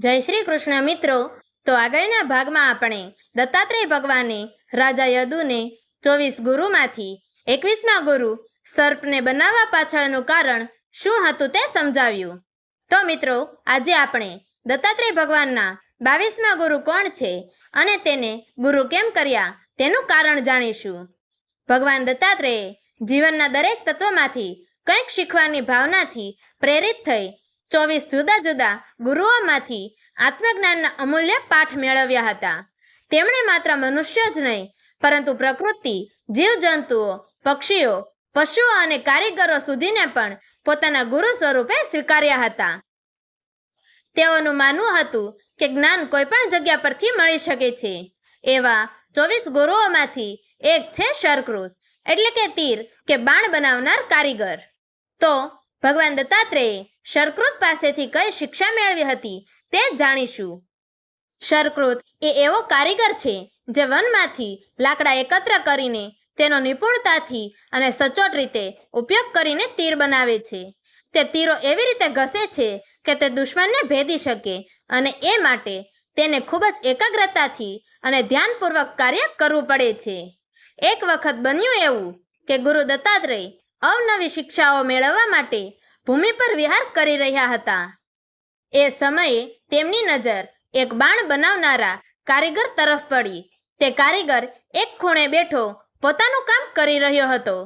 જય શ્રી કૃષ્ણ મિત્રો। તો આગળના ભાગમાં આપણે દત્તાત્રેય ભગવાને રાજા યદુને 24 ગુરુમાંથી 21મા ગુરુ સર્પને બનાવવા પાછળનું કારણ શું હતું તે સમજાવ્યું। તો મિત્રો આજે આપણે દત્તાત્રેય ભગવાનના 22મા ગુરુ કોણ છે અને તેને ગુરુ કેમ કર્યા તેનું કારણ જાણીશું। ભગવાન દત્તાત્રેયે જીવનના દરેક તત્વમાંથી કંઈક શીખવાની ભાવનાથી પ્રેરિત થઈ 24 જુદા જુદા ગુરુઓમાંથી આત્મજ્ઞાનના અમૂલ્ય પાઠ મેળવ્યા હતા। તેમણે માત્ર મનુષ્ય જ નહીં પરંતુ પ્રકૃતિ, જીવજંતુઓ, પક્ષીઓ, પશુઓ અને કારીગરો સુધીને પણ પોતાના ગુરુ સ્વરૂપે સ્વીકાર્યા હતા। તેઓનું માનવું હતું કે જ્ઞાન કોઈ પણ જગ્યા પરથી મળી શકે છે। એવા 24 ગુરુઓમાંથી એક છે શરકૃત, એટલે કે તીર કે બાણ બનાવનાર કારીગર। તો ભગવાન દત્તાત્રેયે શરકૃત પાસેથી કઈ શિક્ષા મેળવી હતી તે જાણીશું। શરકૃત એ એવો કારીગર છે જે વનમાંથી લાકડા એકત્ર કરીને તેનો નિપુણતાથી અને સચોટ રીતે ઉપયોગ કરીને તીર બનાવે છે। તે તીરો એવી રીતે ઘસે છે કે તે દુશ્મનને ભેદી શકે અને એ માટે તેને ખૂબ જ એકાગ્રતાથી અને ધ્યાનપૂર્વક કાર્ય કરવું પડે છે। એક વખત બન્યું એવું કે ગુરુ દત્તાત્રેય અવનવી શિક્ષાઓ મેળવવા માટે ભૂમિ પર વિહાર કરી રહ્યા હતા। એ સમયે તેમની નજર એક બાણ બનાવનારા કારીગર તરફ પડી। તે કારીગર એક ખૂણે બેઠો પોતાનું કામ કરી રહ્યો હતો।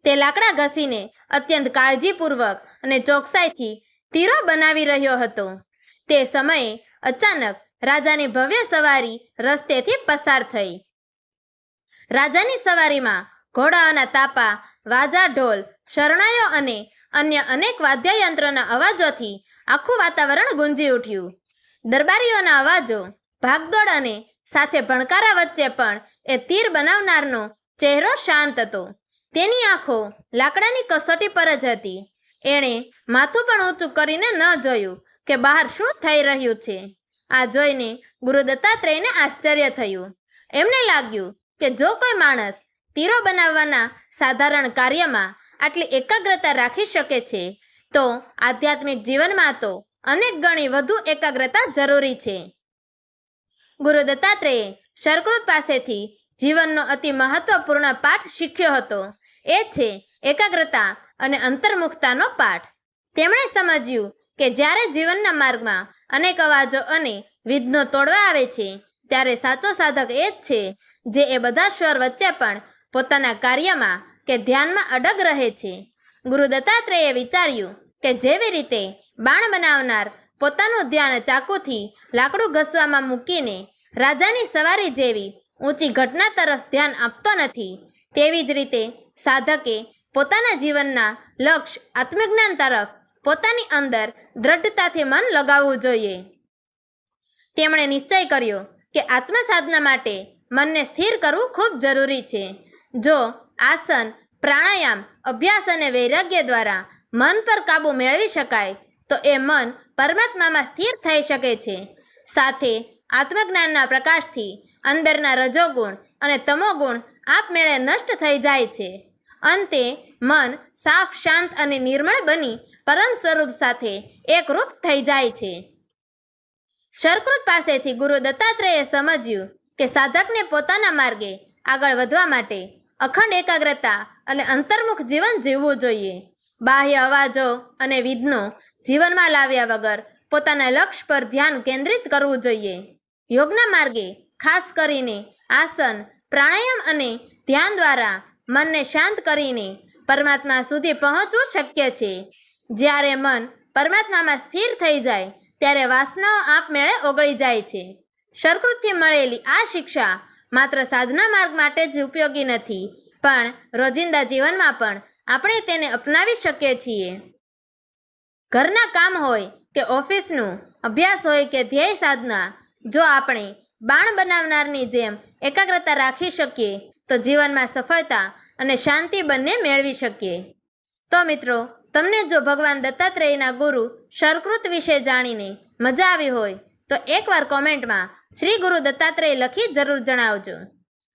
તે લાકડા ઘસીને અત્યંત કાળજીપૂર્વક અને ચોકસાઈથી તીરો બનાવી રહ્યો હતો। તે સમયે અચાનક રાજાની ભવ્ય સવારી રસ્તેથી પસાર થઈ। રાજાની સવારીમાં ઘોડાઓના તાપા, વાજા, ઢોલ, શરણાઈઓ અને અન્ય અનેક વાદ્યયંત્રોના અવાજોથી આખું વાતાવરણ ગુંજી ઉઠ્યું। દરબારીઓના અવાજો, ભાગદોડ અને સાથે ભણકારા વચ્ચે પણ એ તીર બનાવનારનો ચહેરો શાંત હતો। તેની આંખો લાકડાની કસોટી પર જ હતી। એણે માથું પણ ઊંચું કરીને ન જોયું કે બહાર શું થઈ રહ્યું છે। આ જોઈને ગુરુ દત્તાત્રેયને આશ્ચર્ય થયું। એમને લાગ્યું કે જો કોઈ માણસ તીરો બનાવવાના સાધારણ કાર્યમાં આટલી એકાગ્રતા રાખી શકે છે તો આધ્યાત્મિક જીવનમાં તો અનેક ગણી વધુ એકાગ્રતા જરૂરી છે। ગુરુ દત્તાત્રેયે શરકૃત પાસેથી જીવનનો અતિ મહત્વપૂર્ણ પાઠ શીખ્યો હતો। એ છે એકાગ્રતા અને અંતર્મુખતાનો પાઠ। તેમણે સમજ્યું કે જ્યારે જીવનના માર્ગમાં અનેક અવાજો અને વિઘ્નો તોડવા આવે છે ત્યારે સાચો સાધક એ જ છે જે એ બધા સ્વર વચ્ચે પણ પોતાના કાર્યમાં કે ધ્યાનમાં અડગ રહે છે। ગુરુ દત્તાત્રેયે વિચાર્યું કે જેવી રીતે બાણ બનાવનાર પોતાનું ધ્યાન ચાકુથી લાકડું ઘસવામાં મૂકીને રાજાની સવારી જેવી ઊંચી ઘટના તરફ ધ્યાન આપતો નથી, તેવી જ રીતે સાધકે પોતાના જીવનના લક્ષ્ય આત્મજ્ઞાન તરફ પોતાની અંદર દ્રઢતાથી મન લગાવવું જોઈએ। તેમણે નિશ્ચય કર્યો કે આત્મસાધના માટે મનને સ્થિર કરવું ખૂબ જરૂરી છે। જો આસન, પ્રાણાયામ, અભ્યાસ અને વૈરાગ્ય દ્વારા મન પર કાબૂ મેળવી શકાય તો એ મન પરમાત્મામાં સ્થિર થઈ શકે છે। સાથે આત્મજ્ઞાનના પ્રકાશથી અંદરના રજોગુણ અને તમોગુણ આપમેળે નષ્ટ થઈ જાય છે। અંતે મન સાફ, શાંત અને નિર્મળ બની પરમ સ્વરૂપ સાથે એકરૂપ થઈ જાય છે। શરકૃત પાસેથી ગુરુ દત્તાત્રેયે સમજ્યું કે સાધકને પોતાના માર્ગે આગળ વધવા માટે અખંડ એકાગ્રતા અને અંતર્મુખ જીવન જીવવું જોઈએ। બાહ્ય અવાજો અને વિઘ્નો જીવનમાં લાવ્યા વગર પોતાના લક્ષ્ય પર ધ્યાન કેન્દ્રિત કરવું જોઈએ। યોગના માર્ગે ખાસ કરીને આસન, પ્રાણાયામ અને ધ્યાન દ્વારા મનને શાંત કરીને પરમાત્મા સુધી પહોંચવું શક્ય છે। જ્યારે મન પરમાત્મામાં સ્થિર થઈ જાય ત્યારે વાસનાઓ આપમેળે ઓગળી જાય છે। શરકૃતથી મળેલી આ શિક્ષા માત્ર સાધના માર્ગ માટે જ ઉપયોગી નથી પણ રોજિંદા જીવનમાં પણ આપણે તેને અપનાવી શકીએ છીએ। ઘરના કામ હોય કે ઓફિસનું, અભ્યાસ હોય કે ધ્યેય સાધના, જો આપણે બાણ બનાવનારની જેમ એકાગ્રતા રાખી શકીએ તો જીવનમાં સફળતા અને શાંતિ બંને મેળવી શકીએ। તો મિત્રો તમને જો ભગવાન દત્તાત્રેયના ગુરુ શરકૃત વિશે જાણીને મજા આવી હોય તો એકવાર કોમેન્ટમાં શ્રી ગુરુ દત્તાત્રેય લખી જરૂર જણાવજો।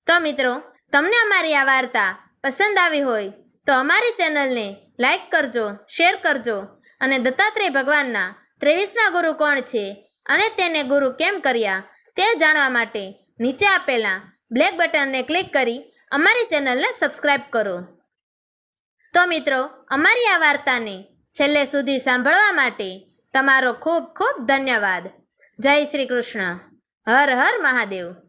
તો મિત્રો તમને અમારી આ વાર્તા પસંદ આવી હોય તો અમારી ચેનલને લાઈક કરજો, શેર કરજો અને દત્તાત્રેય ભગવાનના 23મા ગુરુ કોણ છે અને તેને ગુરુ કેમ કર્યા તે જાણવા માટે નીચે આપેલા બ્લેક બટનને ક્લિક કરી અમારી ચેનલને સબસ્ક્રાઇબ કરો. તો મિત્રો, અમારી આ વાર્તાને છેલ્લે સુધી સાંભળવા માટે તમારો ખૂબ ખૂબ ધન્યવાદ. જય શ્રી કૃષ્ણ. હર હર મહાદેવ.